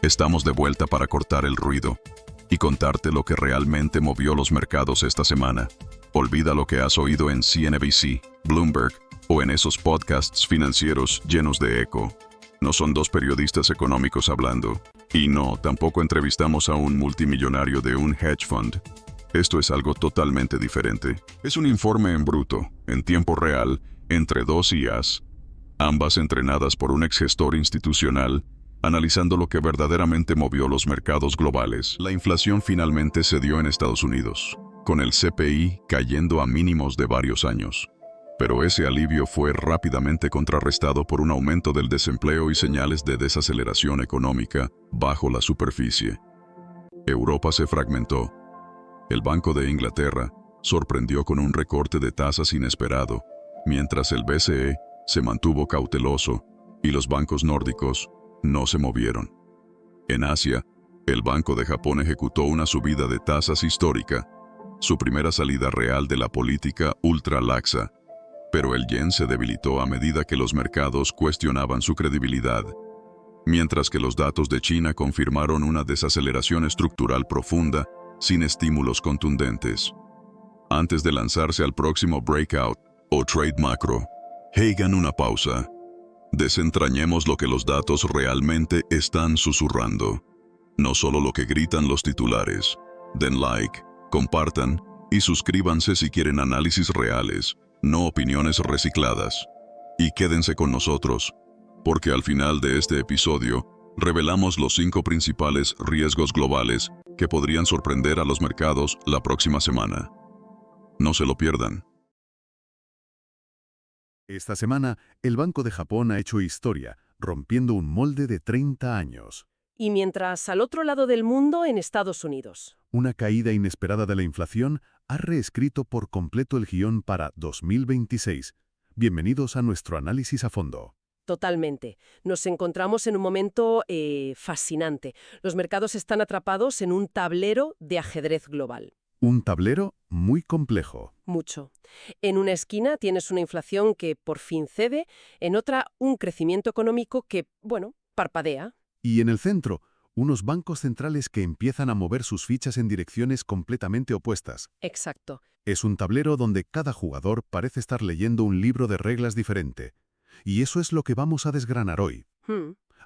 Estamos de vuelta para cortar el ruido y contarte lo que realmente movió los mercados esta semana. Olvida lo que has oído en CNBC, Bloomberg o en esos podcasts financieros llenos de eco. No son dos periodistas económicos hablando. Y no, tampoco entrevistamos a un multimillonario de un hedge fund. Esto es algo totalmente diferente. Es un informe en bruto, en tiempo real, entre dos IAs, ambas entrenadas por un exgestor institucional, analizando lo que verdaderamente movió los mercados globales. La inflación finalmente se dio en Estados Unidos, con el CPI cayendo a mínimos de varios años. Pero ese alivio fue rápidamente contrarrestado por un aumento del desempleo y señales de desaceleración económica bajo la superficie. Europa se fragmentó. El Banco de Inglaterra sorprendió con un recorte de tasas inesperado, mientras el BCE se mantuvo cauteloso y los bancos nórdicos no se movieron. En Asia, el Banco de Japón ejecutó una subida de tasas histórica, su primera salida real de la política ultra laxa, pero el yen se debilitó a medida que los mercados cuestionaban su credibilidad, mientras que los datos de China confirmaron una desaceleración estructural profunda sin estímulos contundentes. Antes de lanzarse al próximo breakout o trade macro, hagan una pausa. Desentrañemos lo que los datos realmente están susurrando, no solo lo que gritan los titulares. Den like, compartan y suscríbanse si quieren análisis reales, no opiniones recicladas. Y quédense con nosotros, porque al final de este episodio revelamos los 5 principales riesgos globales que podrían sorprender a los mercados la próxima semana. No se lo pierdan. Esta semana, el Banco de Japón ha hecho historia, rompiendo un molde de 30 años. Y mientras al otro lado del mundo, en Estados Unidos. Una caída inesperada de la inflación ha reescrito por completo el guión para 2026. Bienvenidos a nuestro análisis a fondo. Totalmente. Nos encontramos en un momento fascinante. Los mercados están atrapados en un tablero de ajedrez global. Un tablero muy complejo. Mucho. En una esquina tienes una inflación que por fin cede, en otra un crecimiento económico que, parpadea. Y en el centro, unos bancos centrales que empiezan a mover sus fichas en direcciones completamente opuestas. Exacto. Es un tablero donde cada jugador parece estar leyendo un libro de reglas diferente. Y eso es lo que vamos a desgranar hoy.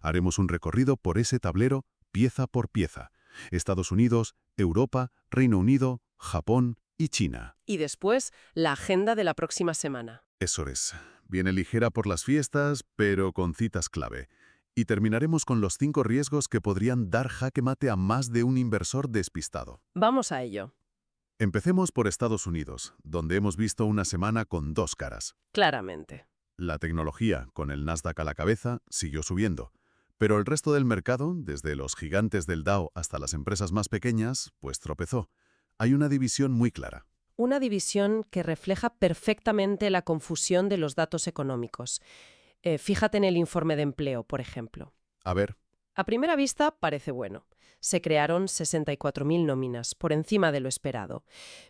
Haremos un recorrido por ese tablero, pieza por pieza. Estados Unidos, Europa, Reino Unido, Japón y China. Y después, la agenda de la próxima semana. Eso es. Viene ligera por las fiestas, pero con citas clave. Y terminaremos con los 5 riesgos que podrían dar jaque mate a más de un inversor despistado. Vamos a ello. Empecemos por Estados Unidos, donde hemos visto una semana con 2 caras. Claramente. La tecnología, con el Nasdaq a la cabeza, siguió subiendo. Pero el resto del mercado, desde los gigantes del Dow hasta las empresas más pequeñas, pues tropezó. Hay una división muy clara. Una división que refleja perfectamente la confusión de los datos económicos. Fíjate en el informe de empleo, por ejemplo. A ver. A primera vista parece bueno. Se crearon 64.000 nóminas, por encima de lo esperado.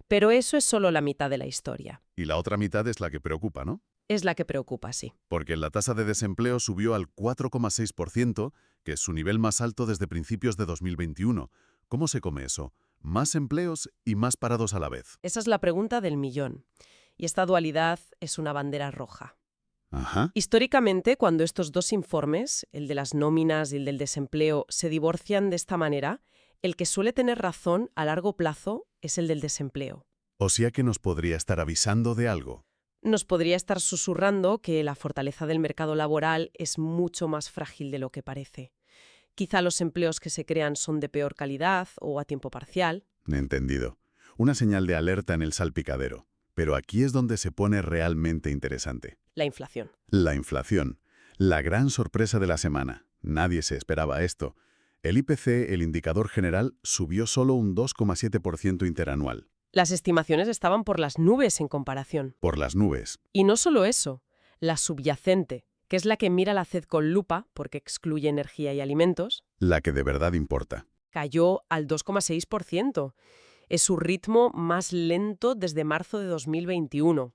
Pero eso es solo la mitad de la historia. Y la otra mitad es la que preocupa, ¿no? Es la que preocupa, sí. Porque la tasa de desempleo subió al 4,6%, que es su nivel más alto desde principios de 2021. ¿Cómo se come eso? Más empleos y más parados a la vez. Esa es la pregunta del millón. Y esta dualidad es una bandera roja. Ajá. Históricamente, cuando estos dos informes, el de las nóminas y el del desempleo, se divorcian de esta manera, el que suele tener razón a largo plazo es el del desempleo. O sea que nos podría estar avisando de algo. Nos podría estar susurrando que la fortaleza del mercado laboral es mucho más frágil de lo que parece. Quizá los empleos que se crean son de peor calidad o a tiempo parcial. Entendido. Una señal de alerta en el salpicadero. Pero aquí es donde se pone realmente interesante. La inflación. La inflación. La gran sorpresa de la semana. Nadie se esperaba esto. El IPC, el indicador general, subió solo un 2,7% interanual. Las estimaciones estaban por las nubes en comparación. Por las nubes. Y no solo eso, la subyacente, que es la que mira la CED con lupa, porque excluye energía y alimentos, La que de verdad importa. cayó al 2,6%. Es su ritmo más lento desde marzo de 2021.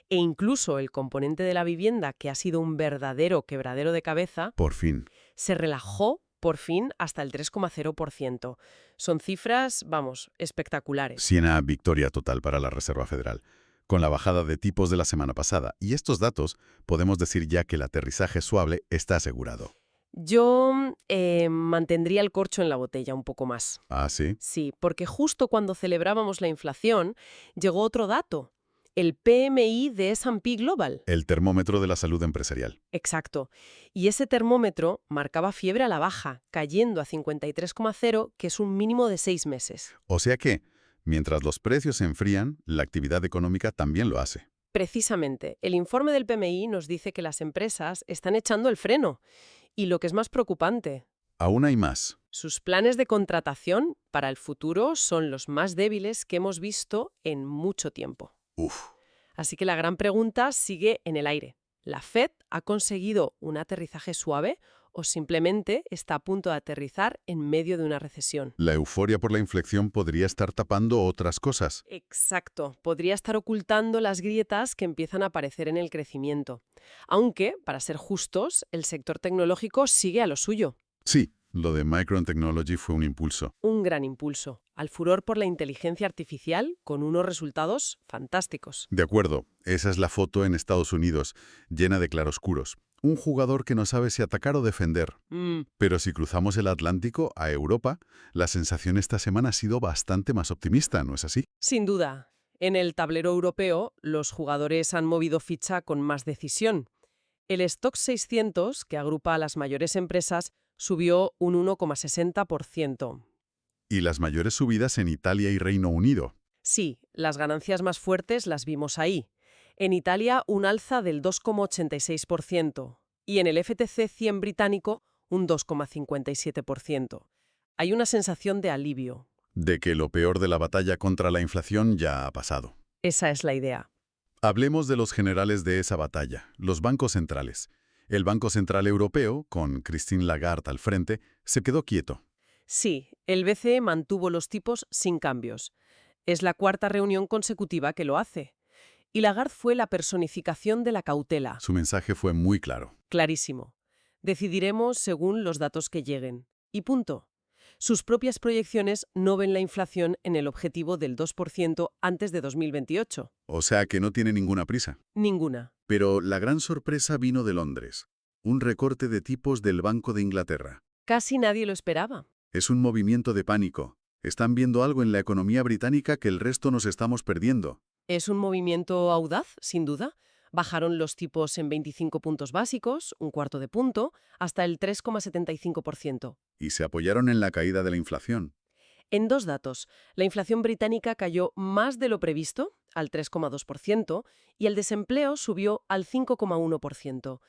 E incluso el componente de la vivienda, que ha sido un verdadero quebradero de cabeza, Por fin. se relajó por fin hasta el 3,0%. Son cifras, vamos, espectaculares. Sí, una victoria total para la Reserva Federal. Con la bajada de tipos de la semana pasada y estos datos, podemos decir ya que el aterrizaje suave está asegurado. Yo mantendría el corcho en la botella un poco más. ¿Ah, sí? Sí, porque justo cuando celebrábamos la inflación, llegó otro dato, el PMI de S&P Global. El termómetro de la salud empresarial. Exacto. Y ese termómetro marcaba fiebre a la baja, cayendo a 53,0, que es un mínimo de 6 meses. O sea que, mientras los precios se enfrían, la actividad económica también lo hace. Precisamente, el informe del PMI nos dice que las empresas están echando el freno. Y lo que es más preocupante, Aún hay más. sus planes de contratación para el futuro son los más débiles que hemos visto en mucho tiempo. Uf. Así que la gran pregunta sigue en el aire. ¿La Fed ha conseguido un aterrizaje suave o simplemente está a punto de aterrizar en medio de una recesión? La euforia por la inflexión podría estar tapando otras cosas. Exacto. Podría estar ocultando las grietas que empiezan a aparecer en el crecimiento. Aunque, para ser justos, el sector tecnológico sigue a lo suyo. Sí, lo de Micron Technology fue un impulso. Un gran impulso al furor por la inteligencia artificial con unos resultados fantásticos. De acuerdo, esa es la foto en Estados Unidos, llena de claroscuros. Un jugador que no sabe si atacar o defender. Pero si cruzamos el Atlántico a Europa, la sensación esta semana ha sido bastante más optimista, ¿no es así? Sin duda. En el tablero europeo, los jugadores han movido ficha con más decisión. El Stoxx 600, que agrupa a las mayores empresas, subió un 1,60%. Y las mayores subidas en Italia y Reino Unido. Sí, las ganancias más fuertes las vimos ahí. En Italia, un alza del 2,86% y en el FTSE 100 británico, un 2,57%. Hay una sensación de alivio. De que lo peor de la batalla contra la inflación ya ha pasado. Esa es la idea. Hablemos de los generales de esa batalla, los bancos centrales. El Banco Central Europeo, con Christine Lagarde al frente, se quedó quieto. Sí, el BCE mantuvo los tipos sin cambios. Es la cuarta reunión consecutiva que lo hace. Y Lagarde fue la personificación de la cautela. Su mensaje fue muy claro. Clarísimo. Decidiremos según los datos que lleguen. Y punto. Sus propias proyecciones no ven la inflación en el objetivo del 2% antes de 2028. O sea que no tiene ninguna prisa. Ninguna. Pero la gran sorpresa vino de Londres. Un recorte de tipos del Banco de Inglaterra. Casi nadie lo esperaba. Es un movimiento de pánico. Están viendo algo en la economía británica que el resto nos estamos perdiendo. Es un movimiento audaz, sin duda. Bajaron los tipos en 25 puntos básicos, un cuarto de punto, hasta el 3,75%. Y se apoyaron en la caída de la inflación. En dos datos, la inflación británica cayó más de lo previsto, al 3,2%, y el desempleo subió al 5,1%.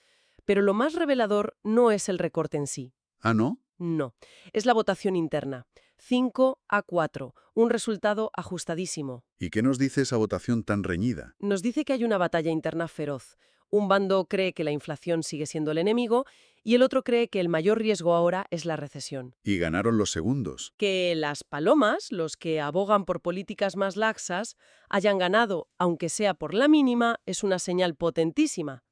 Pero lo más revelador no es el recorte en sí. ¿Ah, no? No, es la votación interna. 5-4, un resultado ajustadísimo. ¿Y qué nos dice esa votación tan reñida? Nos dice que hay una batalla interna feroz. Un bando cree que la inflación sigue siendo el enemigo y el otro cree que el mayor riesgo ahora es la recesión. Y ganaron los segundos. Que las palomas, los que abogan por políticas más laxas, hayan ganado, aunque sea por la mínima, es una señal potentísima.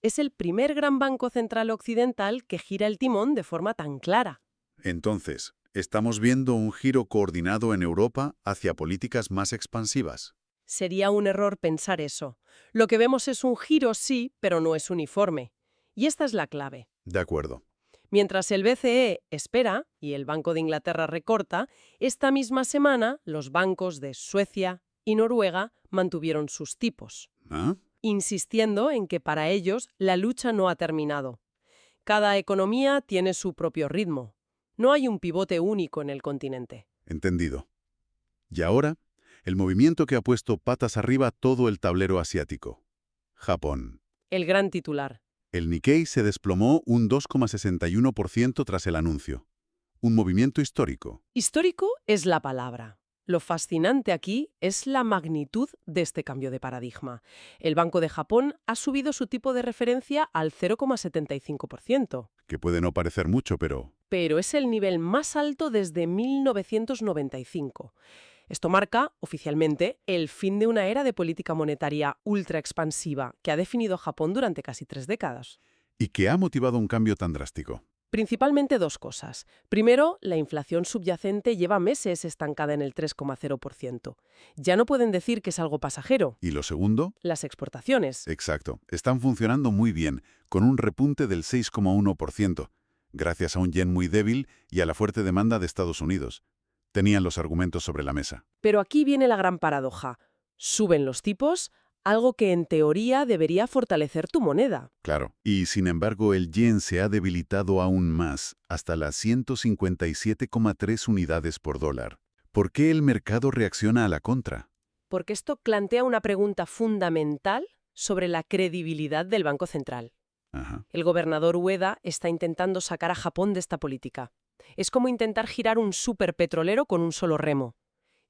Es el primer gran banco central occidental que gira el timón de forma tan clara. Entonces, estamos viendo un giro coordinado en Europa hacia políticas más expansivas. Sería un error pensar eso. Lo que vemos es un giro, sí, pero no es uniforme. Y esta es la clave. De acuerdo. Mientras el BCE espera y el Banco de Inglaterra recorta, esta misma semana los bancos de Suecia y Noruega mantuvieron sus tipos, ¿Ah? insistiendo en que para ellos la lucha no ha terminado. Cada economía tiene su propio ritmo. No hay un pivote único en el continente. Entendido. Y ahora, el movimiento que ha puesto patas arriba todo el tablero asiático. Japón. El gran titular. El Nikkei se desplomó un 2,61% tras el anuncio. Un movimiento histórico. Histórico es la palabra. Lo fascinante aquí es la magnitud de este cambio de paradigma. El Banco de Japón ha subido su tipo de referencia al 0,75%. Que puede no parecer mucho, pero... Pero es el nivel más alto desde 1995. Esto marca, oficialmente, el fin de una era de política monetaria ultra expansiva que ha definido a Japón durante casi 3 décadas. ¿Y qué ha motivado un cambio tan drástico? Principalmente dos cosas. Primero, la inflación subyacente lleva meses estancada en el 3,0%. Ya no pueden decir que es algo pasajero. ¿Y lo segundo? Las exportaciones. Exacto. Están funcionando muy bien, con un repunte del 6,1%, gracias a un yen muy débil y a la fuerte demanda de Estados Unidos. Tenían los argumentos sobre la mesa. Pero aquí viene la gran paradoja. Suben los tipos, algo que en teoría debería fortalecer tu moneda. Claro. Y sin embargo, el yen se ha debilitado aún más, hasta las 157,3 unidades por dólar. ¿Por qué el mercado reacciona a la contra? Porque esto plantea una pregunta fundamental sobre la credibilidad del Banco Central. Ajá. El gobernador Ueda está intentando sacar a Japón de esta política. Es como intentar girar un superpetrolero con un solo remo.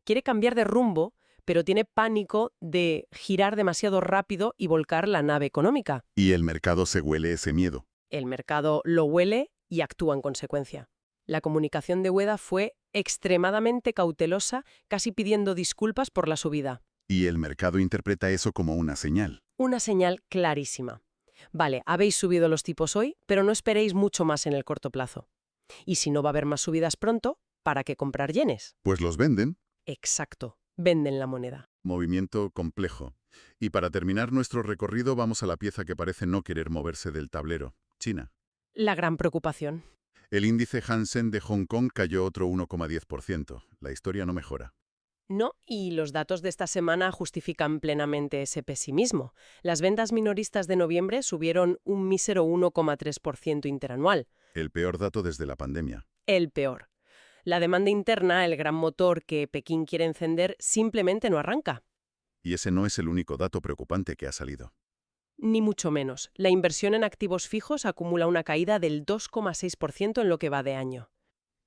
Quiere cambiar de rumbo, pero tiene pánico de girar demasiado rápido y volcar la nave económica. Y el mercado se huele ese miedo. El mercado lo huele y actúa en consecuencia. La comunicación de Ueda fue extremadamente cautelosa, casi pidiendo disculpas por la subida. Y el mercado interpreta eso como una señal. Una señal clarísima. Vale, habéis subido los tipos hoy, pero no esperéis mucho más en el corto plazo. Y si no va a haber más subidas pronto, ¿para qué comprar yenes? Pues los venden. Exacto, venden la moneda. Movimiento complejo. Y para terminar nuestro recorrido vamos a la pieza que parece no querer moverse del tablero, China. La gran preocupación. El índice Hansen de Hong Kong cayó otro 1,10%. La historia no mejora. No, y los datos de esta semana justifican plenamente ese pesimismo. Las ventas minoristas de noviembre subieron un mísero 1,3% interanual. El peor dato desde la pandemia. El peor. La demanda interna, el gran motor que Pekín quiere encender, simplemente no arranca. Y ese no es el único dato preocupante que ha salido. Ni mucho menos. La inversión en activos fijos acumula una caída del 2,6% en lo que va de año.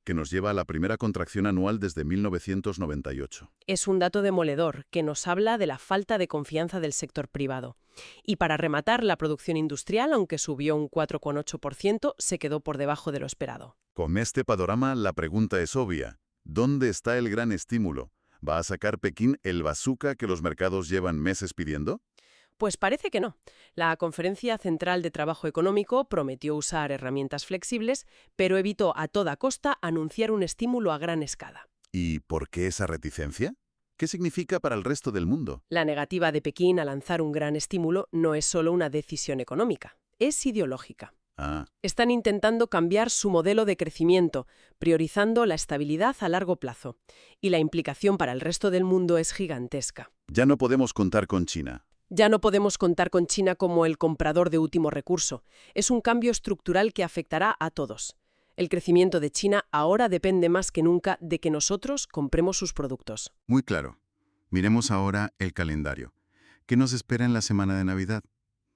Que nos lleva a la primera contracción anual desde 1998. Es un dato demoledor que nos habla de la falta de confianza del sector privado. Y para rematar, la producción industrial, aunque subió un 4,8%, se quedó por debajo de lo esperado. Con este panorama, la pregunta es obvia. ¿Dónde está el gran estímulo? ¿Va a sacar Pekín el bazooka que los mercados llevan meses pidiendo? Pues parece que no. La Conferencia Central de Trabajo Económico prometió usar herramientas flexibles, pero evitó a toda costa anunciar un estímulo a gran escala. ¿Y por qué esa reticencia? ¿Qué significa para el resto del mundo? La negativa de Pekín a lanzar un gran estímulo no es solo una decisión económica, es ideológica. Están intentando cambiar su modelo de crecimiento, priorizando la estabilidad a largo plazo. Y la implicación para el resto del mundo es gigantesca. Ya no podemos contar con China. Ya no podemos contar con China como el comprador de último recurso. Es un cambio estructural que afectará a todos. El crecimiento de China ahora depende más que nunca de que nosotros compremos sus productos. Muy claro. Miremos ahora el calendario. ¿Qué nos espera en la semana de Navidad?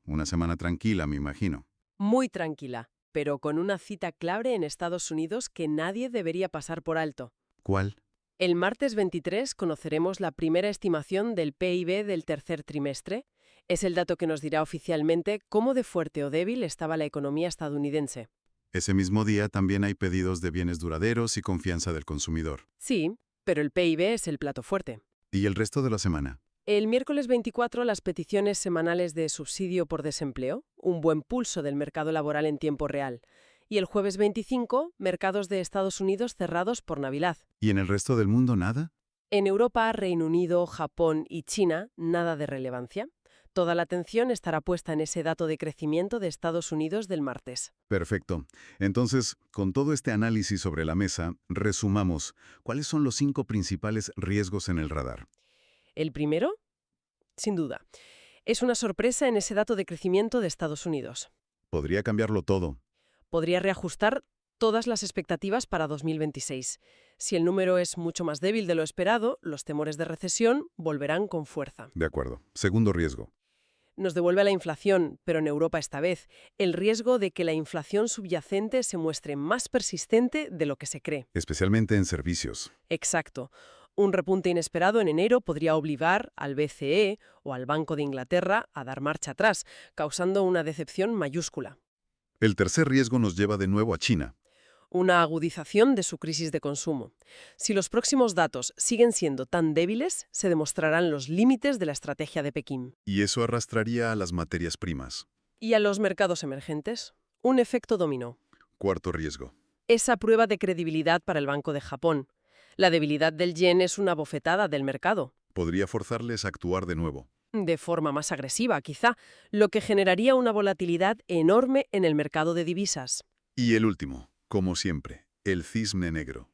Una semana tranquila, me imagino. Muy tranquila, pero con una cita clave en Estados Unidos que nadie debería pasar por alto. ¿Cuál? El martes 23 conoceremos la primera estimación del PIB del tercer trimestre. Es el dato que nos dirá oficialmente cómo de fuerte o débil estaba la economía estadounidense. Ese mismo día también hay pedidos de bienes duraderos y confianza del consumidor. Sí, pero el PIB es el plato fuerte. ¿Y el resto de la semana? El miércoles 24, las peticiones semanales de subsidio por desempleo, un buen pulso del mercado laboral en tiempo real. Y el jueves 25, mercados de Estados Unidos cerrados por Navidad. ¿Y en el resto del mundo nada? En Europa, Reino Unido, Japón y China, nada de relevancia. Toda la atención estará puesta en ese dato de crecimiento de Estados Unidos del martes. Perfecto. Entonces, con todo este análisis sobre la mesa, resumamos. ¿Cuáles son los 5 principales riesgos en el radar? El primero, sin duda, es una sorpresa en ese dato de crecimiento de Estados Unidos. Podría cambiarlo todo. Podría reajustar todas las expectativas para 2026. Si el número es mucho más débil de lo esperado, los temores de recesión volverán con fuerza. De acuerdo. Segundo riesgo. Nos devuelve a la inflación, pero en Europa esta vez, el riesgo de que la inflación subyacente se muestre más persistente de lo que se cree. Especialmente en servicios. Exacto. Un repunte inesperado en enero podría obligar al BCE o al Banco de Inglaterra a dar marcha atrás, causando una decepción mayúscula. El tercer riesgo nos lleva de nuevo a China. Una agudización de su crisis de consumo. Si los próximos datos siguen siendo tan débiles, se demostrarán los límites de la estrategia de Pekín. Y eso arrastraría a las materias primas. Y a los mercados emergentes. Un efecto dominó. cuarto riesgo. Esa prueba de credibilidad para el Banco de Japón. La debilidad del yen es una bofetada del mercado. Podría forzarles a actuar de nuevo. De forma más agresiva, quizá, lo que generaría una volatilidad enorme en el mercado de divisas. Y el último, como siempre, el cisne negro.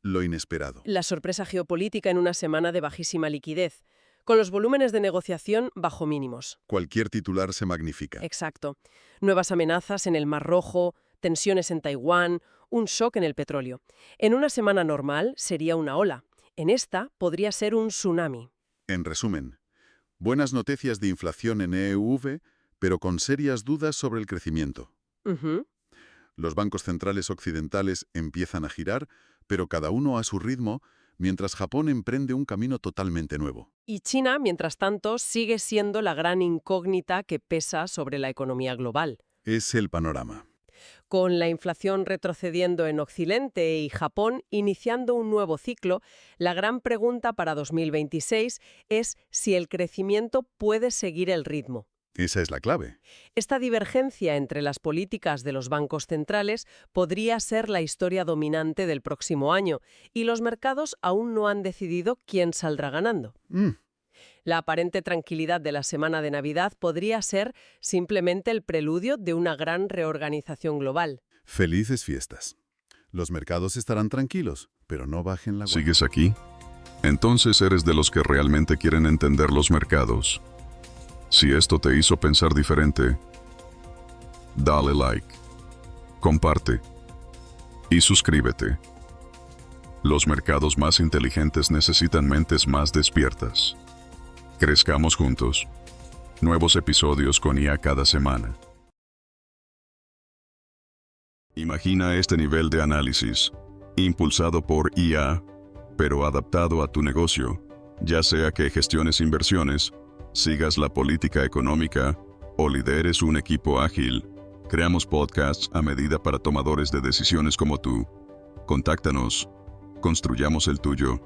Lo inesperado. La sorpresa geopolítica en una semana de bajísima liquidez, con los volúmenes de negociación bajo mínimos. Cualquier titular se magnifica. Exacto. Nuevas amenazas en el Mar Rojo, tensiones en Taiwán, un shock en el petróleo. En una semana normal sería una ola. En esta podría ser un tsunami. En resumen, buenas noticias de inflación en EUV, pero con serias dudas sobre el crecimiento. Los bancos centrales occidentales empiezan a girar, pero cada uno a su ritmo, mientras Japón emprende un camino totalmente nuevo. Y China, mientras tanto, sigue siendo la gran incógnita que pesa sobre la economía global. Es el panorama. Con la inflación retrocediendo en Occidente y Japón iniciando un nuevo ciclo, la gran pregunta para 2026 es si el crecimiento puede seguir el ritmo. Esa es la clave. Esta divergencia entre las políticas de los bancos centrales podría ser la historia dominante del próximo año, y los mercados aún no han decidido quién saldrá ganando. La aparente tranquilidad de la semana de Navidad podría ser simplemente el preludio de una gran reorganización global. Felices fiestas. Los mercados estarán tranquilos, pero no bajen la guardia. ¿Sigues aquí? Entonces eres de los que realmente quieren entender los mercados. Si esto te hizo pensar diferente, dale like, comparte y suscríbete. Los mercados más inteligentes necesitan mentes más despiertas. Crezcamos juntos. Nuevos episodios con IA cada semana. Imagina este nivel de análisis, impulsado por IA, pero adaptado a tu negocio, ya sea que gestiones inversiones, sigas la política económica o lideres un equipo ágil. Creamos podcasts a medida para tomadores de decisiones como tú. Contáctanos, construyamos el tuyo.